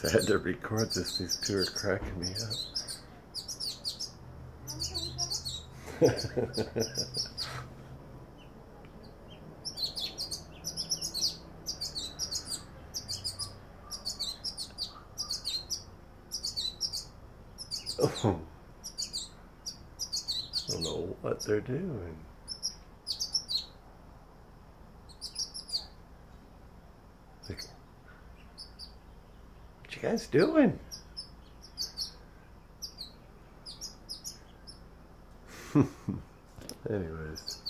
I had to record this. These two are cracking me up. Oh. I don't know what they're doing. What you guys doing? Anyways.